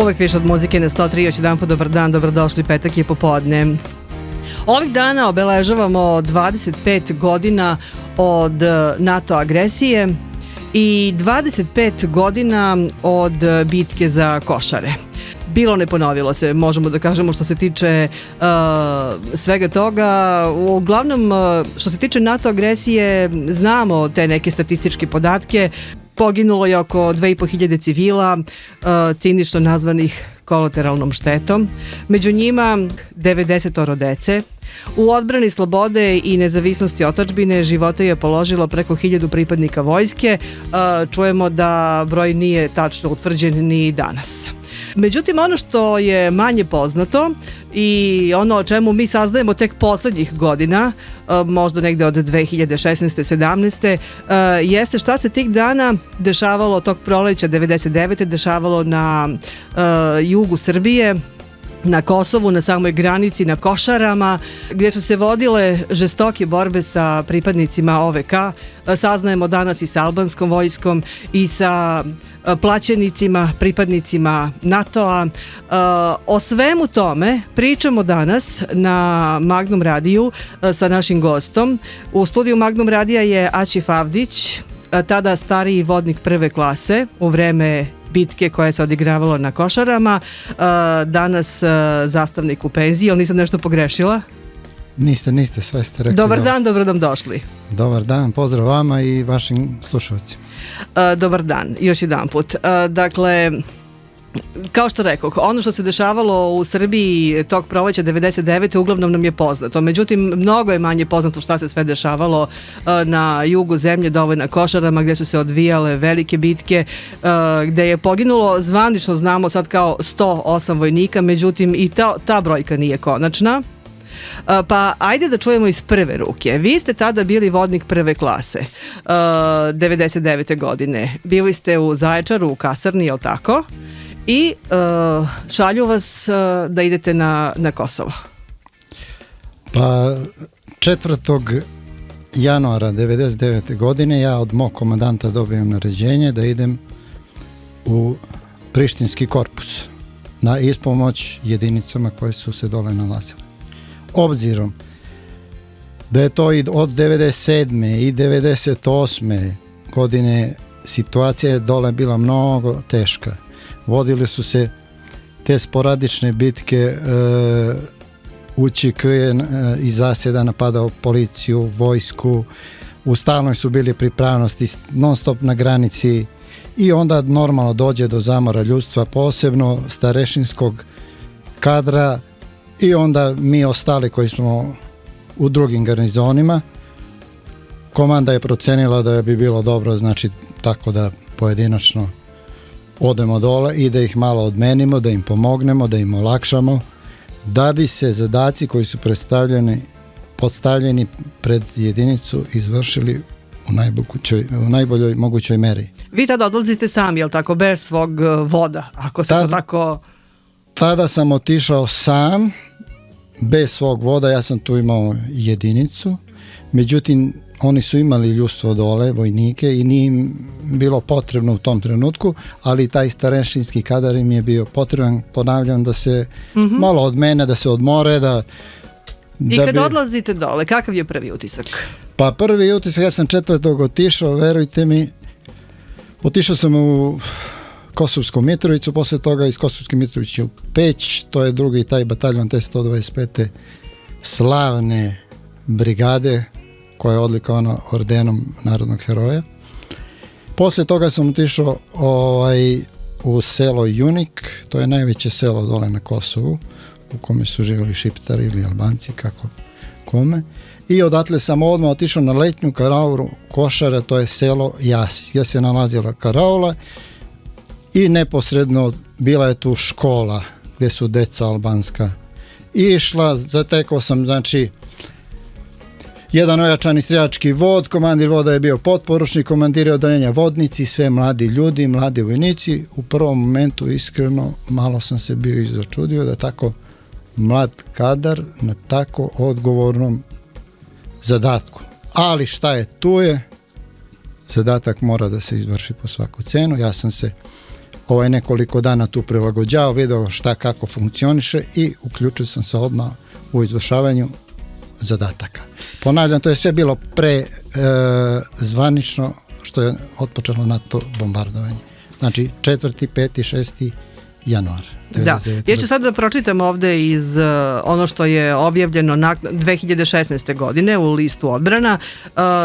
Uvek više od muzike na 103, još jedan put dobar dan, dobrodošli, petak je popodne. Ovih dana obeležavamo 25 godina od NATO agresije i 25 godina od bitke za Košare. Bilo ne ponovilo se, možemo da kažemo, što se tiče svega toga. Uglavnom, što se tiče NATO agresije, znamo te neke statističke podatke. Poginulo je oko 2500 civila, cinično nazvanih kolateralnom štetom. Među njima 90 dece. U odbrani slobode i nezavisnosti otadžbine života je položilo preko 1000 pripadnika vojske. Čujemo da broj nije tačno utvrđen ni danas. Međutim, ono što je manje poznato i ono o čemu mi saznajemo tek poslednjih godina, možda negde od 2016. 17. Jeste šta se tih dana dešavalo tog proleća 99. dešavalo na jugu Srbije, na Kosovu, na samoj granici, na Košarama, gdje su se vodile žestoke borbe sa pripadnicima OVK. Saznajemo danas i sa albanskom vojskom i sa plaćenicima, pripadnicima NATO-a. O svemu tome pričamo danas na Magnum radiju sa našim gostom. U studiju Magnum radija je Aćif Avdić, tada stariji vodnik prve klase u vreme bitke koja se odigravala na Košarama, danas zastavnik u penziji, ali nisam nešto pogrešila? Niste, sve ste rekli. Dobar dan, dobro nam došli. Dobar dan, pozdrav vama i vašim slušalcima. Dobar dan, još jedan put. Dakle, kao što rekoh, ono što se dešavalo u Srbiji tog proleća 99. uglavnom nam je poznato. Međutim, mnogo je manje poznato šta se sve dešavalo na jugu zemlje, dole na Košarama, gdje su se odvijale velike bitke, gdje je poginulo, zvanično znamo sad kao 108 vojnika, međutim i ta brojka nije konačna. Pa ajde da čujemo iz prve ruke. Vi ste tada bili vodnik prve klase 99. godine. Bili ste u Zaječaru, u kasarni, je li tako? I šalju vas da idete na Kosovo. Pa 4. januara 99. godine ja od mog komandanta dobijem naređenje da idem u Prištinski korpus na ispomoć jedinicama koje su se dole nalazile. Obzirom da je to i od 97. i 98. godine situacija je dole bila mnogo teška. Vodile su se te sporadične bitke, UČK je iz zasjeda napadao policiju, vojsku, u stalnoj su bili pripravnosti, non stop na granici i onda normalno dođe do zamora ljudstva, posebno starešinskog kadra i onda mi ostali koji smo u drugim garnizonima. Komanda je procenila da bi bilo dobro, znači tako da pojedinačno odemo dole i da ih malo odmenimo, da im pomognemo, da im olakšamo, da bi se zadaci koji su postavljeni pred jedinicu izvršili u najboljoj mogućoj meri. Vi tada odlazite sami, jel tako, bez svog voda, ako se to tako... Tada sam otišao sam, bez svog voda, ja sam tu imao jedinicu, međutim oni su imali ljudstvo dole, vojnike, i nije im bilo potrebno u tom trenutku, ali taj starešinski kadar im je bio potreban, ponavljam, da se malo od mene, da se odmore. I kad odlazite dole, kakav je prvi utisak? Pa prvi utisak, ja sam 4. otišao, verujte mi, otišao sam u Kosovsku Mitrovicu, posle toga iz Kosovske Mitrovice u Peć, to je drugi taj bataljon te 125. slavne brigade, koja je odlikovana ordenom narodnog heroja. Posle toga sam otišao u selo Junik, to je najveće selo dole na Kosovu, u kome su živjeli Šiptari ili Albanci, kako kome. I odatle sam odmah otišao na letnju karaulu Košara, to je selo Jasić, gdje se nalazila karaula i neposredno bila je tu škola gdje su deca albanska išla. Zatekao sam, znači, jedan ojačani streljački vod, komandir voda je bio potporučnik, komandiri odeljenja vodnici, sve mladi ljudi, mladi vojnici. U prvom momentu, iskreno, malo sam se bio začudio da tako mlad kadar na tako odgovornom zadatku. Ali šta je, tu je, zadatak mora da se izvrši po svaku cenu. Ja sam se nekoliko dana tu prilagođavao, video šta kako funkcioniše i uključio sam se odmah u izvršavanju zadataka. Ponavljam, to je sve bilo zvanično što je otpočelo NATO bombardovanje. Znači 4., 5., 6. januar. Da, ja ću sad da pročitam ovde iz ono što je objavljeno 2016. godine u listu odbrana.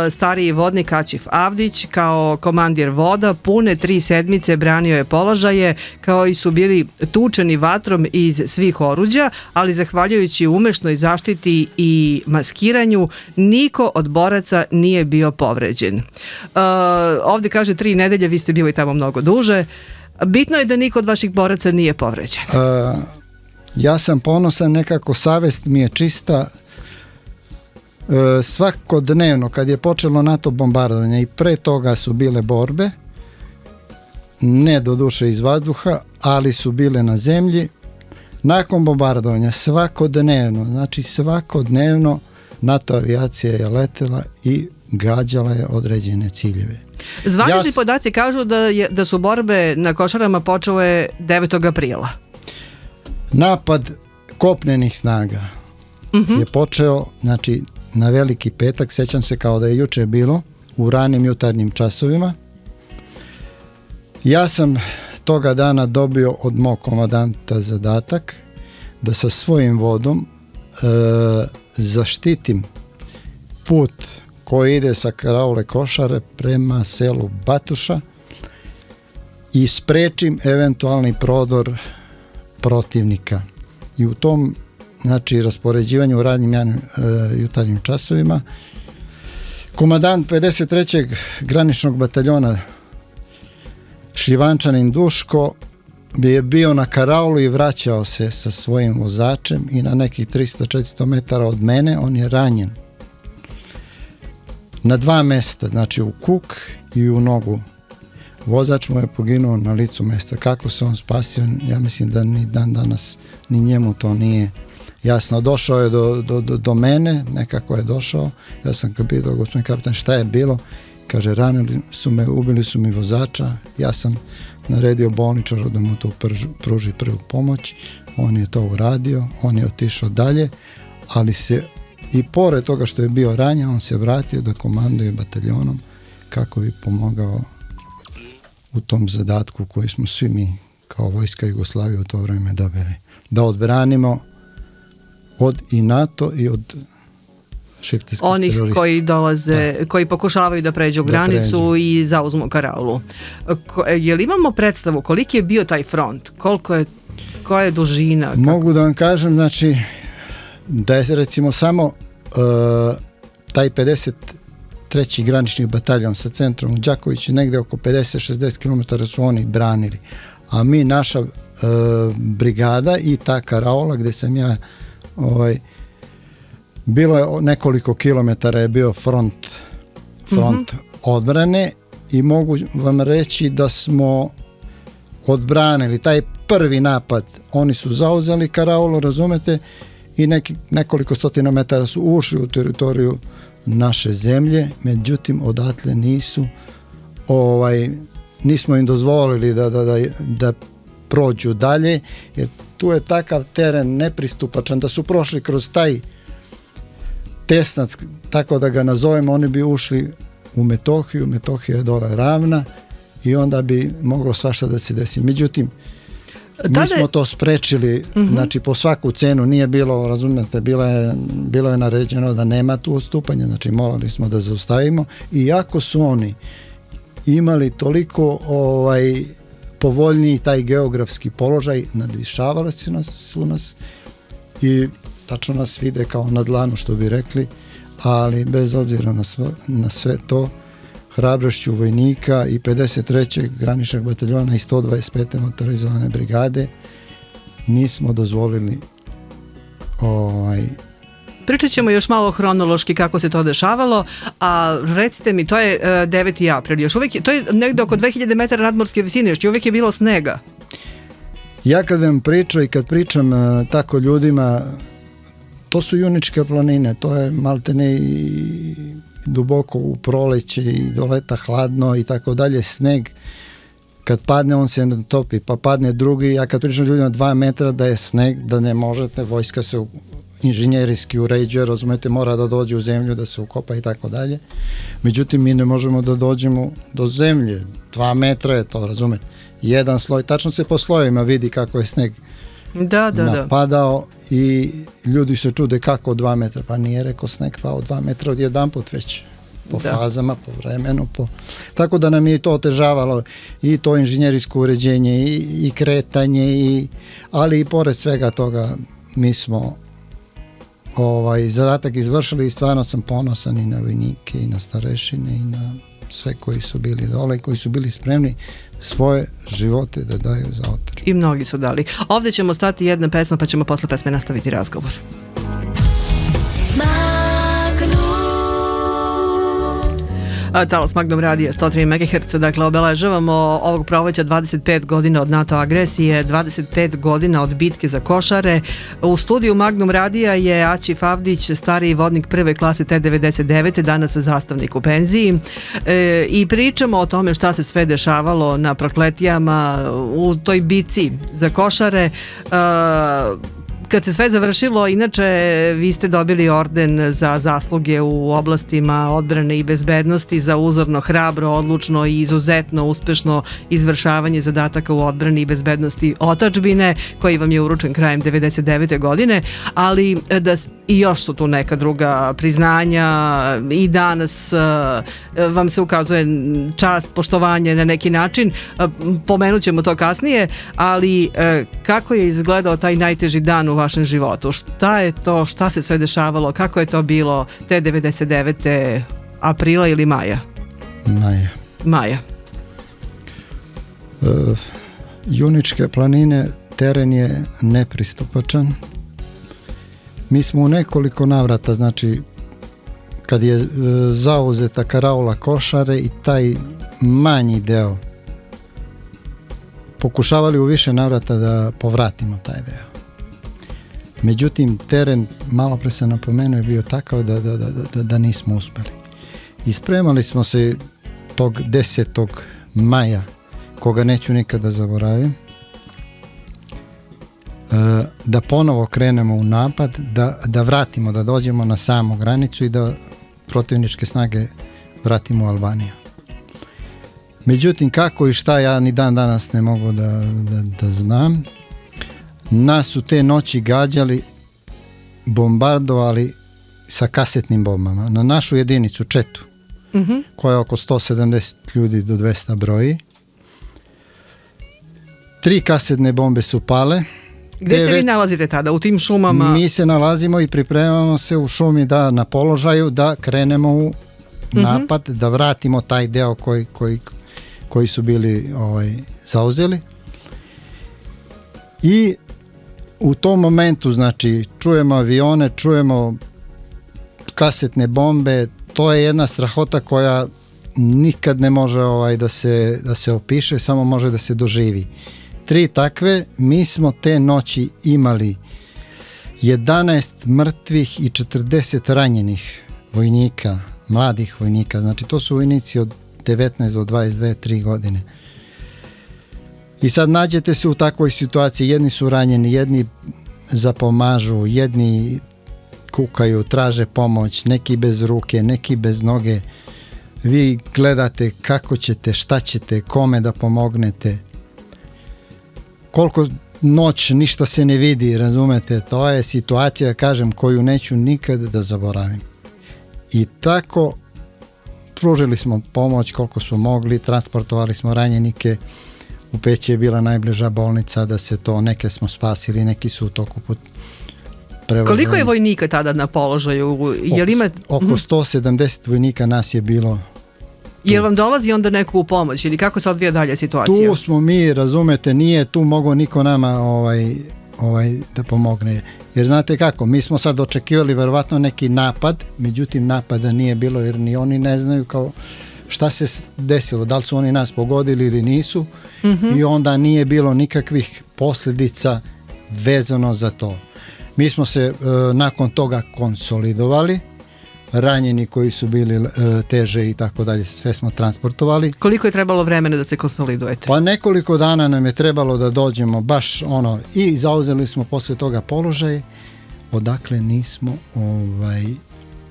Stariji vodnik Aćif Avdić kao komandir voda pune 3 sedmice branio je položaje, kao i su bili tučeni vatrom iz svih oruđa, ali zahvaljujući umešnoj zaštiti i maskiranju niko od boraca nije bio povređen. Ovde kaže 3 nedelje, vi ste bili tamo mnogo duže. Bitno je da niko od vaših boraca nije povređen. Ja sam ponosan, nekako savest mi je čista. Svakodnevno kad je počelo NATO bombardovanje i pre toga su bile borbe, ne do duše iz vazduha, ali su bile na zemlji. Nakon bombardovanja svakodnevno NATO avijacija je letela i gađala je određene ciljeve. Zvanični podaci kažu da su borbe na Košarama počele 9. aprila. Napad kopnenih snaga je počeo, znači, na Veliki petak, sećam se kao da je juče bilo, u ranim jutarnjim časovima. Ja sam toga dana dobio od mog komandanta zadatak da sa svojim vodom zaštitim put koji ide sa karaule Košare prema selu Batuša i sprečim eventualni prodor protivnika. I u tom, znači, raspoređivanju u radnim jutarnjim časovima komandant 53. graničnog bataljona Šljivančanin Duško je bio na karaulu i vraćao se sa svojim vozačem i na nekih 300-400 metara od mene on je ranjen na 2 mesta, znači u kuk i u nogu. Vozač mu je poginuo na licu mesta. Kako se on spasio, ja mislim da ni dan danas ni njemu to nije jasno. Došao je do mene, nekako je došao. Ja sam pitao, gospodin kapitan, šta je bilo? Kaže, ranili su me, ubili su mi vozača. Ja sam naredio bolničaru da mu to pruži prvu pomoć. On je to uradio, on je otišao dalje, ali se i pored toga što je bio ranjen, on se vratio da komanduje bataljonom kako bi pomogao u tom zadatku koji smo svi mi kao vojska Jugoslavije u to vreme dobili. Da odbranimo od i NATO i od šiptarskih terorista. Onih koji dolaze, koji pokušavaju da pređu granicu i zauzmu karaulu. Je li imamo predstavu koliki je bio taj front? Koja je dužina? Mogu da vam kažem, znači, da je recimo samo taj 53. granični bataljon sa centrom u Đakovići negde oko 50-60 km su oni branili, a mi, naša brigada i ta karaola gde sam ja bilo je nekoliko kilometara je bio front odbrane i mogu vam reći da smo odbranili taj prvi napad. Oni su zauzeli karaolu, razumete, i nekoliko stotina metara su ušli u teritoriju naše zemlje, međutim odatle nismo im dozvolili da prođu dalje, jer tu je takav teren nepristupačan da su prošli kroz taj tesnac, tako da ga nazovemo, oni bi ušli u Metohiju, Metohija je dole ravna i onda bi moglo svašta da se desi. Međutim, mi smo to sprečili, znači po svaku cenu, nije bilo, razumijete, bilo je naređeno da nema tu odstupanja, znači morali smo da zaustavimo, iako su oni imali toliko povoljniji taj geografski položaj, nadvišavali su nas i tačno nas vide kao na dlanu, što bi rekli, ali bez obzira na sve to, hrabrošću vojnika i 53. graničnog bataljona i 125. motorizovane brigade nismo dozvolili Pričat ćemo još malo hronološki kako se to dešavalo, a recite mi, to je 9. april, još uvijek to je negdje oko 2000 metara nadmorske visine, još uvijek je bilo snega. Ja kad vam pričam i kad pričam tako ljudima, to su Juničke planine, to je maltene i duboko u proleće i do leta hladno i tako dalje, sneg. kad padne on se ne topi, pa padne drugi, ja kad pričam ljudima 2 metra da je sneg, da ne možete, vojska se inženjerijski uređuje, razumete, mora da dođe u zemlju, da se ukopa i tako dalje. Međutim, mi ne možemo da dođemo do zemlje, 2 metra je to, razumete. Jedan sloj, tačno se po slojevima vidi kako je sneg napadao i ljudi se čude kako 2 metra, pa nije rekao sneg pao 2 metra od jedan put već. Po fazama, po vremenu, tako da nam je to otežavalo i to inženjerijsko uređenje i kretanje, ali i pored svega toga mi smo zadatak izvršili i stvarno sam ponosan i na vojnike i na starešine i na sve koji su bili dole i koji su bili spremni svoje živote da daju za otar. I mnogi su dali. Ovdje ćemo stati jedna pesma pa ćemo posle pesme nastaviti razgovor. Talas Magnum radija 103 MHz, dakle obeležavamo ovog proleća 25 godina od NATO agresije, 25 godina od bitke za Košare. U studiju Magnum radija je Aćif Avdić, stariji vodnik prve klase T99, danas zastavnik u penziji, i pričamo o tome šta se sve dešavalo na Prokletijama u toj bitci za Košare. Kad se sve završilo, inače vi ste dobili orden za zasluge u oblastima odbrane i bezbednosti za uzorno, hrabro, odlučno i izuzetno uspešno izvršavanje zadataka u odbrani i bezbednosti otadžbine, koji vam je uručen krajem 99. godine, ali i još su tu neka druga priznanja i danas vam se ukazuje čast, poštovanje na neki način. Pomenut ćemo to kasnije, ali kako je izgledao taj najteži dan u vašem životu? Šta je to, šta se sve dešavalo, kako je to bilo te 99. aprila ili maja? Maja. Juničke planine, teren je nepristupačan. Mi smo u nekoliko navrata, znači kad je zauzeta karaula Košare i taj manji deo, pokušavali u više navrata da povratimo taj deo. Međutim, teren, malo pre se napomenuo, je bio takav da nismo uspeli. I spremali smo se tog 10. maja, koga neću nikada zaboravim, da ponovo krenemo u napad, da vratimo, da dođemo na samu granicu i da protivničke snage vratimo u Albaniju. Međutim, kako i šta, ja ni dan danas ne mogu da znam. Nas su te noći gađali, bombardovali sa kasetnim bombama na našu jedinicu, Četu, koja je oko 170 ljudi do 200 broji. 3 kasetne bombe su pale. Gde se vi nalazite tada? U tim šumama? Mi se nalazimo i pripremamo se u šumi na položaju da krenemo u napad, da vratimo taj deo koji su bili zauzeli. I u tom momentu, znači, čujemo avione, čujemo kasetne bombe, to je jedna strahota koja nikad ne može da se opiše, samo može da se doživi. 3 takve, mi smo te noći imali 11 mrtvih i 40 ranjenih vojnika, mladih vojnika, znači to su vojnici od 19 do 22-3 godine. I sad nađete se u takvoj situaciji, jedni su ranjeni, jedni zapomažu, jedni kukaju, traže pomoć, neki bez ruke, neki bez noge. Vi gledate kako ćete, šta ćete, kome da pomognete. Koliko noć ništa se ne vidi, razumete, to je situacija, kažem, koju neću nikad da zaboravim. I tako pružili smo pomoć koliko smo mogli, transportovali smo ranjenike. U Peći je bila najbliža bolnica da se to, neke smo spasili, neki su u toku prevoženi. Koliko je vojnika tada na položaju? Oko 170 vojnika nas je bilo. Jel vam dolazi onda neko u pomoć ili kako se odvija dalje situacija? Tu smo mi, razumete, nije tu mogao niko nama da pomogne. Jer znate kako, mi smo sad očekivali verovatno neki napad, međutim napada nije bilo jer ni oni ne znaju kao šta se desilo, da li su oni nas pogodili ili nisu, i onda nije bilo nikakvih posljedica vezano za to. Mi smo se nakon toga konsolidovali ranjeni koji su bili teže i tako dalje, sve smo transportovali. Koliko je trebalo vremena da se konsolidujete? Pa nekoliko dana nam je trebalo da dođemo baš i zauzeli smo posle toga položaj odakle nismo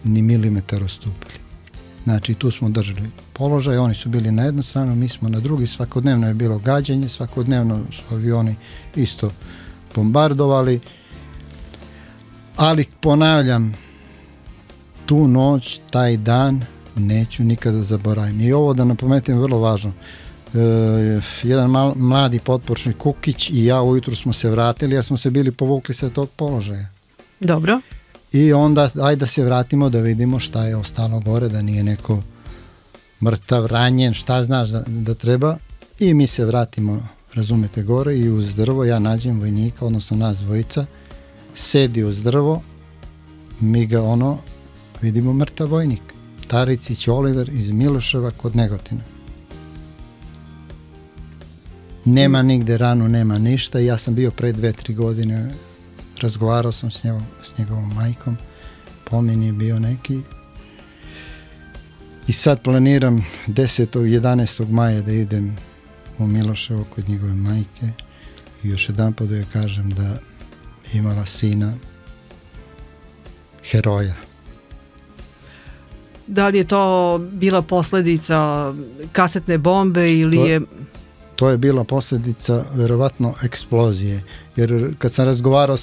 ni milimetar odstupili. Znači tu smo držali položaj, oni su bili na jednu stranu, mi smo na drugi, svakodnevno je bilo gađanje, svakodnevno su avioni isto bombardovali, ali ponavljam, tu noć, taj dan neću nikada zaboraviti. I ovo da napomenem vrlo važno. Jedan mladi potporučnik Kukić i ja ujutru smo se vratili, ja smo se bili povukli sa tog položaja. Dobro. I onda, ajde da se vratimo da vidimo šta je ostalo gore, da nije neko mrtav, ranjen, šta znaš da treba. I mi se vratimo, razumete, gore i uz drvo ja nađem vojnika, odnosno nas dvojica, sedi uz drvo, mi ga vidimo mrtav vojnik. Taricić Oliver iz Miloševa kod Negotina. Nema nigde ranu, nema ništa. Ja sam bio pre 2-3 godine, razgovarao sam s njegovom majkom, pomen je bio neki. I sad planiram 10. 11. maja da idem u Miloševo kod njegove majke i još jedan put da joj kažem da je imala sina heroja. Da li je to bila posljedica kasetne bombe ili To je bila posljedica verovatno eksplozije, jer kad sam razgovarao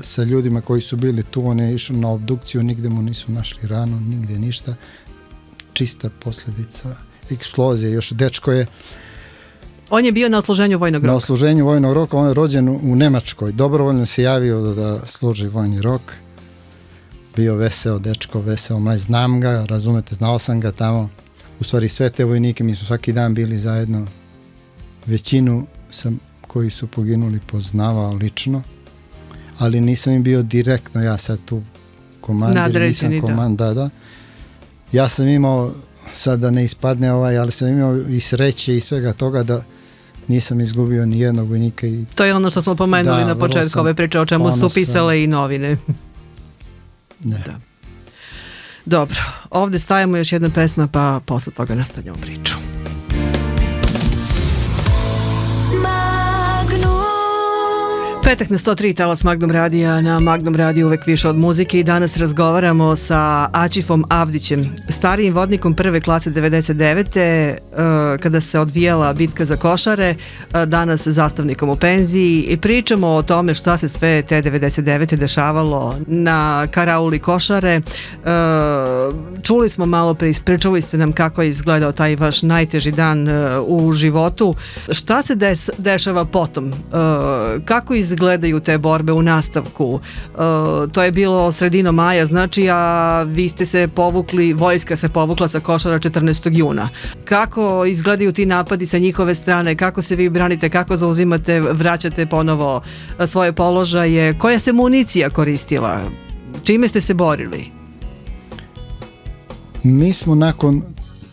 sa ljudima koji su bili tu, on je išao na obdukciju, nigde mu nisu našli ranu, nigde ništa, čista posljedica eksplozije. Još dečko je... On je bio na odsluženju vojnog roka. Na odsluženju vojnog roka, on je rođen u Nemačkoj, dobrovoljno se javio da služi vojni rok, bio veseo dečko, veseo mlad, znam ga, razumete, znao sam ga tamo, u stvari sve te vojnike, mi smo svaki dan bili zajedno. Većinu sam koji su poginuli poznavao lično, ali nisam im bio direktno, ja sad tu komandir, nisam da. Ja sam imao, sad da ne ispadne ali sam imao i sreće i svega toga da nisam izgubio ni jednog vojnika. To je ono što smo pomenuli na početku ove priče, o čemu su pisale i novine. Ne. Da. Dobro, ovdje stajemo još jedna pesma, pa posle toga nastavljamo priču. Petak na 103 talas Magnum radija, na Magnum radiju uvek više od muzike i danas razgovaramo sa Ačifom Avdićem, starijim vodnikom prve klase 99. Kada se odvijala bitka za Košare, danas zastavnikom u penziji i pričamo o tome šta se sve te 99. dešavalo na karauli Košare. Čuli smo malo pre, ispričali ste nam kako je izgledao taj vaš najteži dan u životu. Šta se dešava potom? Kako izgledaju te borbe u nastavku? To je bilo sredinom maja, znači, a vi ste se povukli, vojska se povukla sa Košara 14. juna. Kako izgledaju ti napadi sa njihove strane? Kako se vi branite? Kako zauzimate, vraćate ponovo svoje položaje? Koja se municija koristila? Čime ste se borili? Mi smo nakon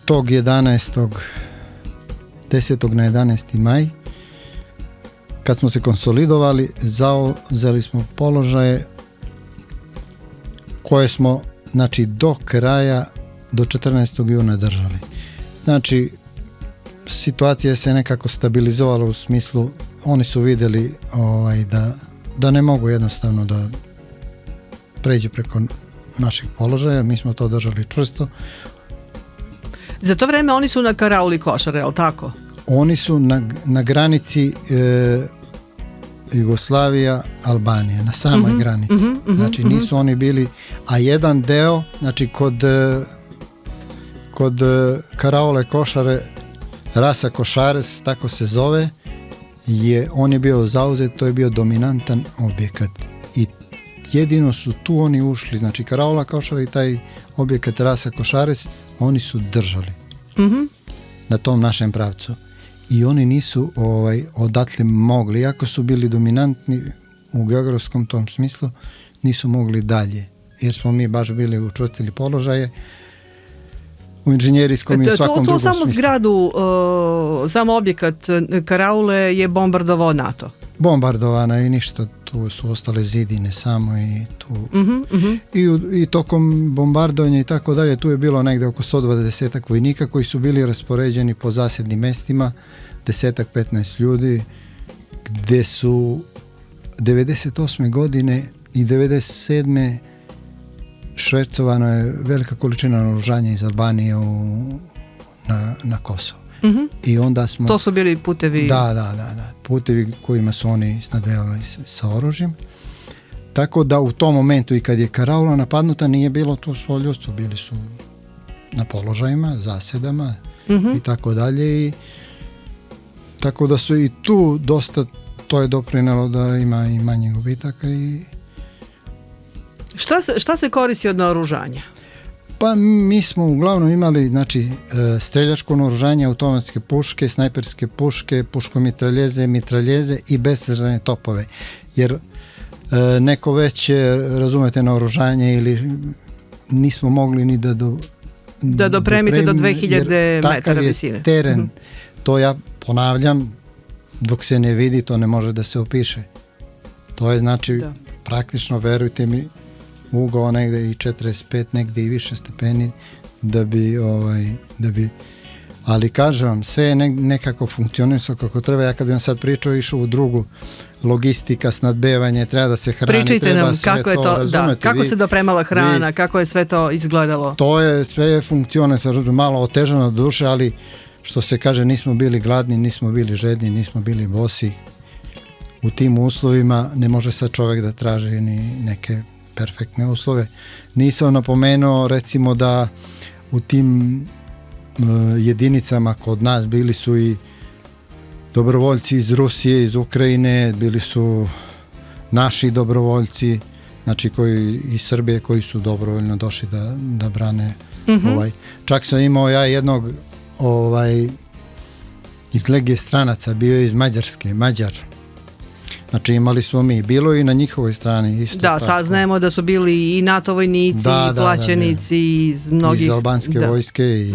tog 10. na 11. maj, kad smo se konsolidovali, zauzeli smo položaje koje smo, znači, do kraja, do 14. juna držali. Znači, situacija se nekako stabilizovala u smislu, oni su vidjeli da ne mogu jednostavno da pređu preko naših položaja, mi smo to držali čvrsto. Za to vreme oni su na karauli Košare, je li tako? Oni su na granici Jugoslavija, Albanija, na samoj granici. Znači nisu oni bili, a jedan deo, znači kod karaule Košare, Rasa Košares, tako se zove, on je bio zauzet, to je bio dominantan objekat. I jedino su tu oni ušli, znači karaula Košare i taj objekat Rasa Košares, oni su držali na tom našem pravcu. I oni nisu odatle mogli, iako su bili dominantni u geografskom tom smislu, nisu mogli dalje, jer smo mi baš bili učvrstili položaje u inženjerijskom i u svakom drugom smislu. Tu samo zgradu, samo objekat karaule je bombardovao NATO? Bombardovana i ništa tu su ostale zidine samo i tu i tokom bombardovanja i tako dalje, tu je bilo negde oko 120 vojnika koji su bili raspoređeni po zasednim mestima, 10-15 ljudi, gde su 98. godine i 97. švercovano je velika količina naoružanja iz Albanije na Kosovo. I onda smo... To su bili putevi... Da. Putevi kojima su oni snabdevali sa oružjem. Tako da u tom momentu i kad je Karaula napadnuta nije bilo tu svo ljudstvo. Bili su na položajima, zasedama i tako dalje. I tako da su i tu dosta, to je doprinelo da ima i manje gubitaka. Šta se koristi od naoružanja? Pa mi smo uglavnom imali, znači, streljačko naoružanje, automatske puške, snajperske puške, mitraljeze i bezsrezane topove. Jer neko već, razumete, naoružanje ili nismo mogli ni da dopremite do 2000 metara visine. Je teren, to ja ponavljam, dok se ne vidi, to ne može da se opiše. To je, znači, praktično, verujte mi, ugao negde i 45, negde i više stepeni da bi ali kažem vam, sve je nekako funkcionisalo kako treba. Ja kad vam sad pričao, išao u drugu, logistika, snadbevanje, treba da se hrani. Pričajte nam kako je to, kako se dopremala hrana, kako je sve to izgledalo. To je, sve je funkcionisalo, malo otežano do duše, ali što se kaže, nismo bili gladni, nismo bili žedni, nismo bili bosi. U tim uslovima ne može sad čovjek da traži ni neke perfektne uslove. Nisam napomenuo, recimo, da u tim jedinicama kod nas bili su i dobrovoljci iz Rusije, iz Ukrajine, bili su naši dobrovoljci, znači iz Srbije, koji su dobrovoljno došli da brane. Čak sam imao ja jednog iz Legije stranaca, bio je iz Mađarske, Mađar. Znači imali smo mi, bilo i na njihovoj strani isto. Da, saznajemo da su bili i NATO vojnici, i plaćenici iz mnogih... Iz albanske vojske i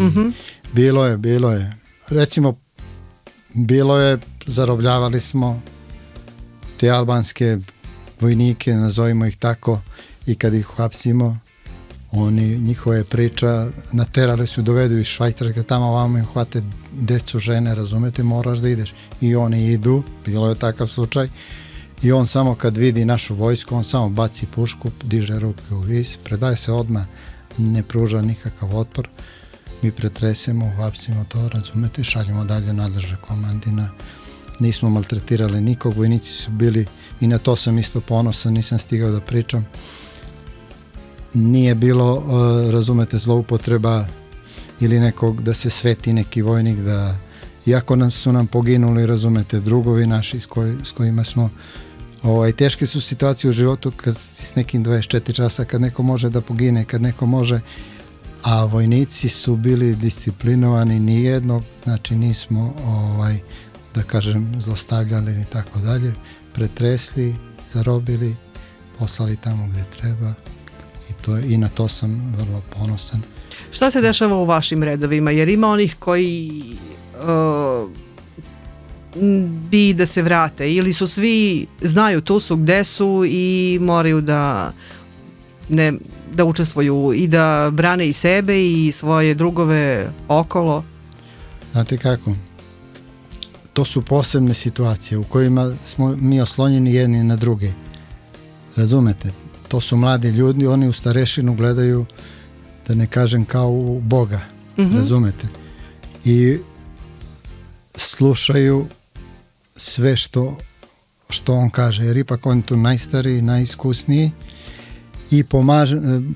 bilo je. Recimo, bilo je, zarobljavali smo te albanske vojnike, nazovimo ih tako, i kad ih uhapsimo, njihova je priča, naterali su, dovedu iz Švajcarske, tamo ovamo im hvate decu, žene, razumete, moraš da ideš. I oni idu, bilo je takav slučaj, i on samo kad vidi našu vojsku, on samo baci pušku, diže ruke u vis, predaje se odmah, ne pruža nikakav otpor, mi pretresemo, uhapsimo to, razumete, šaljemo dalje nadležne komandina, nismo maltretirali nikog, vojnici su bili, i na to sam isto ponosan, nisam stigao da pričam, nije bilo, razumete, zloupotreba ili nekog da se sveti neki vojnik, da, iako su nam poginuli, razumete, drugovi naši s kojima smo, teške su situacije u životu kad s nekim 24 časa, kad neko može da pogine, kad neko može, a vojnici su bili disciplinovani, nijednog, znači nismo, da kažem, zlostavljali i tako dalje, pretresli, zarobili, poslali tamo gde treba. I na to sam vrlo ponosan. Šta se dešava u vašim redovima? Jer ima onih koji bi da se vrate ili su svi, znaju tu su gde su i moraju da učestvuju i da brane i sebe i svoje drugove okolo? Znate kako? To su posebne situacije u kojima smo mi oslonjeni jedni na druge. Razumete? To su mladi ljudi, oni u starešinu gledaju, da ne kažem, kao u Boga, razumete? I slušaju sve što on kaže, jer ipak on je tu najstariji, najiskusniji i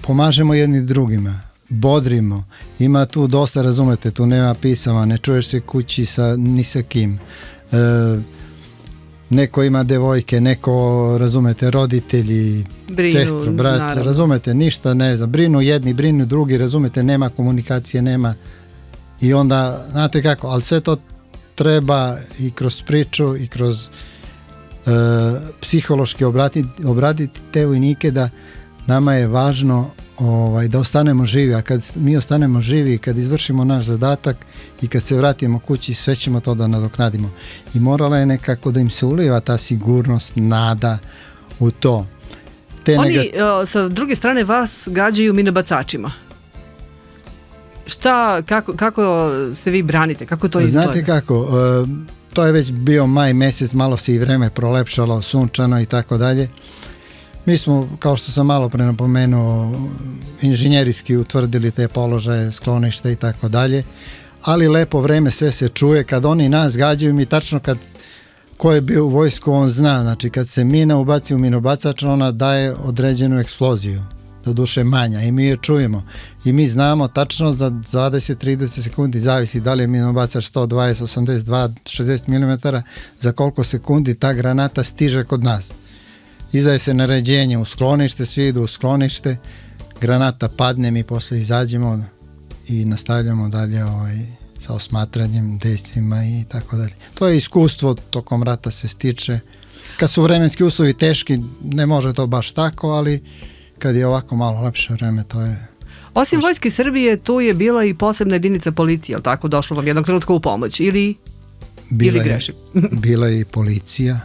pomažemo jedni drugima, bodrimo. Ima tu dosta, razumete, tu nema pisama, ne čuješ se kući ni sa kim. Neko ima devojke, neko, razumete, roditelji, sestru, brat, razumete, ništa ne znam, brinu jedni, brinu drugi, razumete, nema komunikacije, nema, i onda, znate kako, ali sve to treba i kroz priču i kroz psihološki obraditi te vojnike, da nama je važno da ostanemo živi, a kad mi ostanemo živi, kad izvršimo naš zadatak i kad se vratimo kući, sve ćemo to da nadoknadimo. I morala je nekako da im se uliva ta sigurnost, nada, u to. Oni sa druge strane vas gađaju minobacačima. Šta, kako se vi branite, kako to izgleda? Znate kako, to je već bio maj mjesec, malo se i vreme prolepšalo, sunčano i tako dalje. Mi smo, kao što sam malo pre napomenuo, inženjerijski utvrdili te položaje, skloništa i tako dalje, ali lepo vreme, sve se čuje. Kad oni nas gađaju, mi tačno kad ko je bio u vojsku, on zna, znači kad se mina ubaci u minobacač, ona daje određenu eksploziju, doduše manja, i mi je čujemo. I mi znamo tačno za 20-30 sekundi, zavisi da li je minobacač 120, 82, 60 mm, za koliko sekundi ta granata stiže kod nas. Izdaje se naređenje u sklonište, svi idu u sklonište, granata padne, mi posle izađemo i nastavljamo dalje sa osmatranjem, dejstvima i tako dalje. To je iskustvo, tokom rata se stiče. Kad su vremenski uslovi teški, ne može to baš tako, ali kad je ovako malo lepše vreme, to je... Osim Vojske Srbije, tu je bila i posebna jedinica policije, ali tako, došlo vam jednog trenutka u pomoć, ili grešim? Bila je i policija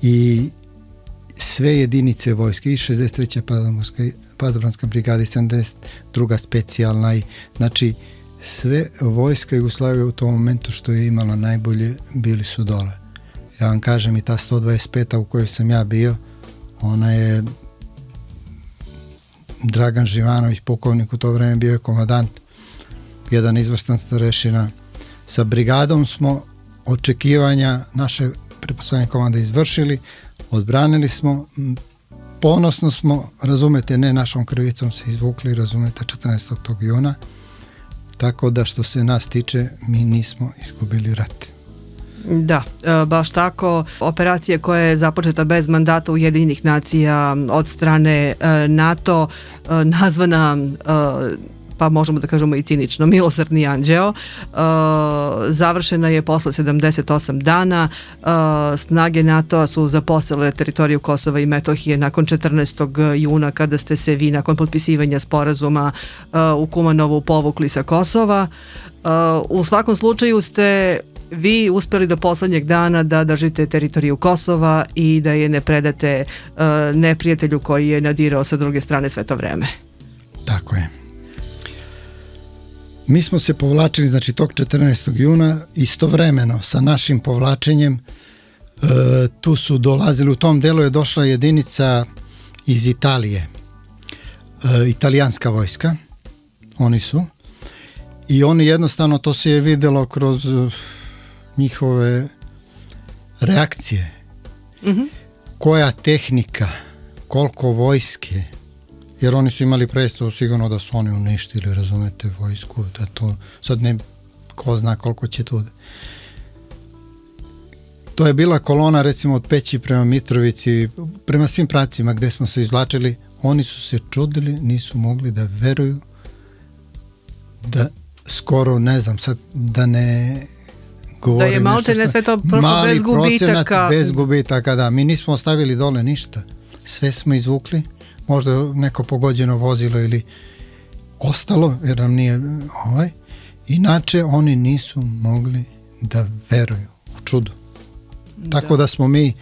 i sve jedinice vojske, i 63. padobranska brigada i 72. specijalna, znači sve vojska Jugoslavije u tom momentu što je imala najbolje, bili su dole. Ja vam kažem, i ta 125. u kojoj sam ja bio, ona je Dragan Živanović, pukovnik u to vreme, bio je komandant, jedan izvrstan starešina. Sa brigadom smo očekivanja naše pretpostavljene komande izvršili, odbranili smo, ponosno smo, razumete, ne našom krvicom se izvukli, razumete, 14. tog juna, tako da što se nas tiče, mi nismo izgubili rat. Da, baš tako. Operacija koja je započeta bez mandata Ujedinjenih nacija od strane NATO, nazvana, pa možemo da kažemo i cinično, Milosrdni anđeo, završena je posle 78 dana. Snage NATO-a su zaposele teritoriju Kosova i Metohije nakon 14. juna, kada ste se vi nakon potpisivanja sporazuma u Kumanovu povukli sa Kosova. U svakom slučaju ste vi uspeli do poslednjeg dana da držite teritoriju Kosova i da je ne predate neprijatelju koji je nadirao sa druge strane sve to vreme. Tako je. Mi smo se povlačili, znači, tog 14. juna, istovremeno sa našim povlačenjem, tu su dolazili, u tom delu je došla jedinica iz Italije, italijanska vojska, oni su, i oni jednostavno, to se je videlo kroz njihove reakcije, koja tehnika, koliko vojske, jer oni su imali predstavu sigurno da su oni uništili, razumete, vojsku, da to sad ne, ko zna koliko će to. To je bila kolona, recimo, od Peći prema Mitrovici, prema svim pravcima gde smo se izvlačili. Oni su se čudili, nisu mogli da veruju da skoro, ne znam sad, da ne govorim, da je malte ne sve to prošlo bez gubitaka. Bez gubitaka, da. Mi nismo ostavili dole ništa. Sve smo izvukli, možda neko pogođeno vozilo ili ostalo, jer nam nije inače oni nisu mogli da veruju u čudu. Tako da smo mi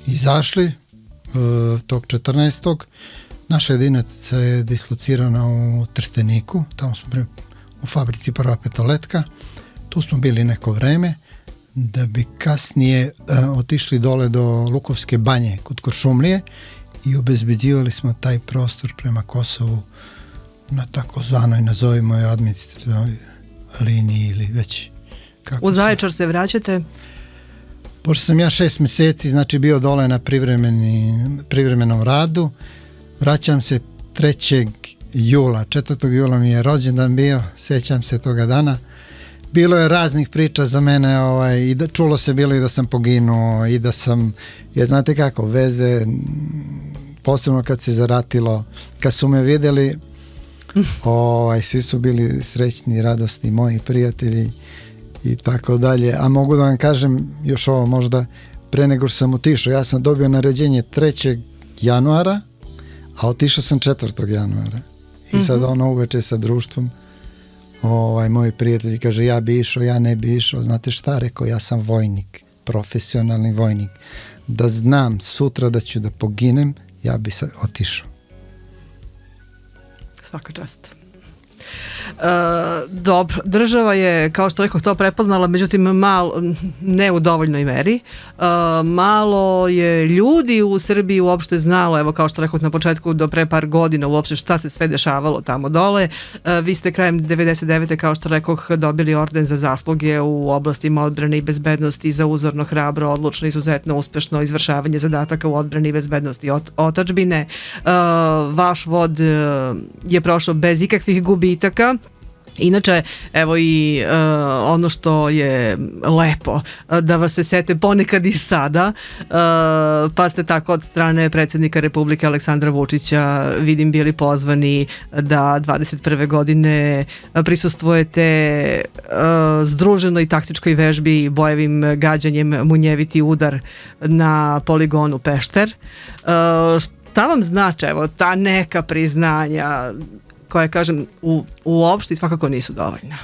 izašli tog 14. Naša jedinica je dislocirana u Trsteniku, tamo smo u fabrici Prva petoletka, tu smo bili neko vreme, da bi kasnije otišli dole do Lukovske banje kod Kuršumlije i obezbeđivali smo taj prostor prema Kosovu na takozvanoj, nazovimo je, administrativnoj liniji ili već kako. U Zaječar se vraćate? Pošto sam ja 6 meseci, znači, bio dole na privremenom radu, vraćam se 3. jula, 4. jula mi je rođendan bio, sećam se toga dana. Bilo je raznih priča za mene, i da, čulo se bilo i da sam poginuo i da sam, jer znate kako, veze, posebno kad se zaratilo, kad su me vidjeli, svi su bili srećni, radosni, moji prijatelji i tako dalje. A mogu da vam kažem još ovo, možda pre nego što sam otišao, ja sam dobio naređenje 3. januara, a otišao sam 4. januara. I sad uveče sa društvom, moji prijatelji kaže, ja bi išao, ja ne bi išao. Znate šta, rekao, ja sam vojnik, profesionalni vojnik. da znam sutra da ću da poginem, ja bi sad otišao. Svaka čast. Dobro, država je, kao što rekao, to prepoznala, međutim ne u dovoljnoj meri. Malo je ljudi u Srbiji uopšte znalo, evo kao što rekao na početku, do pre par godina uopšte šta se sve dešavalo tamo dole. Vi ste krajem 99. kao što rekoh dobili orden za zasluge u oblastima odbrane i bezbednosti za uzorno, hrabro, odlučno, izuzetno uspešno izvršavanje zadataka u odbrani i bezbednosti otadžbine. Vaš vod je prošao bez ikakvih gubitaka. Inače, evo i ono što je lepo, da vas se sete ponekad i sada, pa ste tako od strane predsjednika Republike Aleksandra Vučića, vidim, bili pozvani da 21. godine prisustvujete združenoj taktičkoj vežbi i bojevim gađanjem munjeviti udar na poligonu Pešter. Šta vam znači, evo, ta neka priznanja koje, kažem, uopšte svakako nisu dovoljna?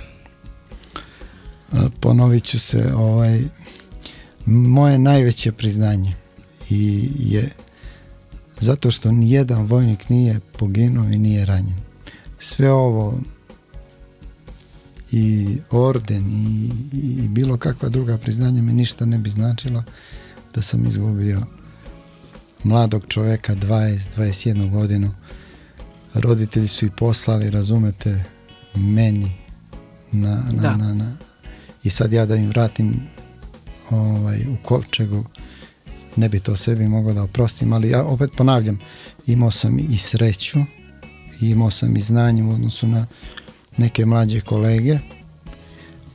Ponovit ću se, moje najveće priznanje je zato što nijedan vojnik nije poginuo i nije ranjen. Sve ovo i orden i bilo kakva druga priznanja mi ništa ne bi značilo da sam izgubio mladog čoveka, 21 godinu. Roditelji su i poslali, razumete, meni i sad ja da im vratim u kovčegu, ne bi to sebi mogao da oprostim, ali ja opet ponavljam, imao sam i sreću, imao sam i znanje u odnosu na neke mlađe kolege,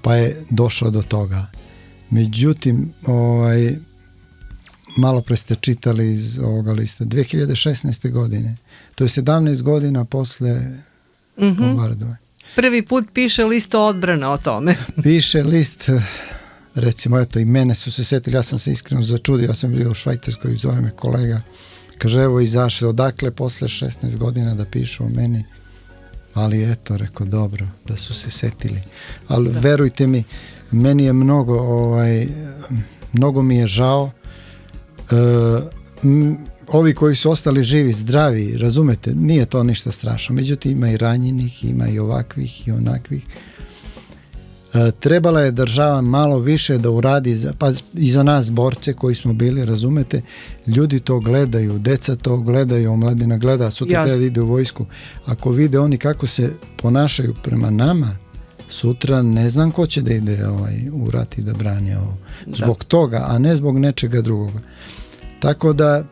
pa je došlo do toga. Međutim, malo pre ste čitali iz ovoga lista, 2016. godine, to je 17 godina posle bombardovanja. Prvi put piše list odbrana o tome. Piše list, recimo, eto, i mene su se setili, ja sam se iskreno začudio, ja sam bio u Švajcarskoj, zove me kolega, kaže, evo izašli, odakle posle 16 godina da pišu o meni, ali eto, rekao, dobro, da su se setili. Ali verujte mi, meni je mnogo mi je žao, ovi koji su ostali živi, zdravi, razumete, nije to ništa strašno, međutim ima i ranjenih, ima i ovakvih i onakvih. Trebala je država malo više da uradi i za nas borce koji smo bili, razumete, ljudi to gledaju, deca to gledaju, omladina gleda, sutra treba da ide u vojsku. Ako vide oni kako se ponašaju prema nama, sutra ne znam ko će da ide u rat i da brani ovo. Zbog toga, a ne zbog nečega drugoga. Tako da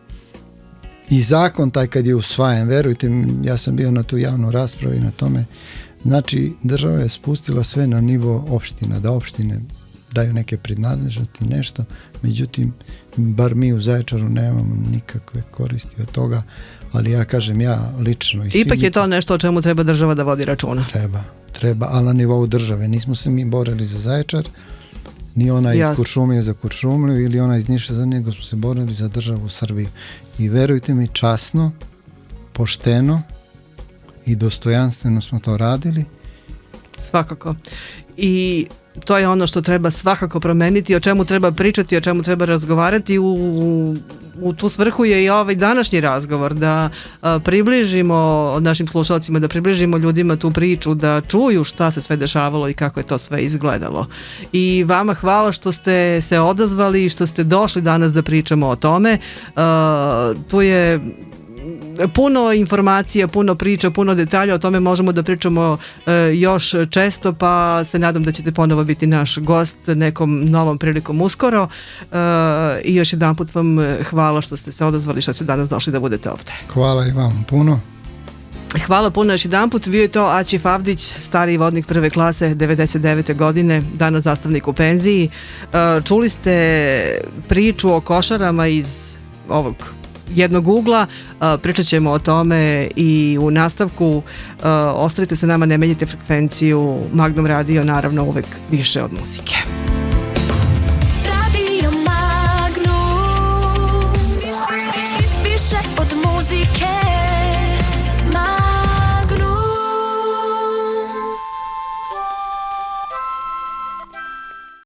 i zakon taj kad je usvajan, verujte mi, ja sam bio na tu javnu raspravu i na tome, znači država je spustila sve na nivo opština, da opštine daju neke prinadležnosti, nešto, međutim, bar mi u Zaječaru nemamo nikakve koristi od toga, ali ja kažem, ja lično i svi... Ipak je to nešto o čemu treba država da vodi računa. Treba, ali na nivou države. Nismo se mi borili za Zaječar, ni ona iz Kuršumlije za Kuršumliju ili ona iz Niša za nego smo se borili za državu Srbiju. I verujte mi, časno, pošteno i dostojanstveno smo to radili. Svakako. I to je ono što treba svakako promeniti, o čemu treba pričati, o čemu treba razgovarati. U tu svrhu je i ovaj današnji razgovor, da približimo našim slušalcima, da približimo ljudima tu priču, da čuju šta se sve dešavalo i kako je to sve izgledalo. I vama hvala što ste se odazvali i što ste došli danas da pričamo o tome. Tu je puno informacija, puno priča, puno detalja, o tome možemo da pričamo još često, pa se nadam da ćete ponovo biti naš gost nekom novom prilikom uskoro. I još jedan put vam hvala što ste se odazvali, što ste danas došli da budete ovde. Hvala i vam puno. Hvala puno još jedan put. Bio je to Aćif Avdić, stariji vodnik prve klase, 99. godine, danas zastavnik u penziji. Čuli ste priču o košarama iz ovog jednog ugla, pričat ćemo o tome i u nastavku. Ostavite se nama, ne menjite frekvenciju, Magnum Radio, naravno uvek više od muzike.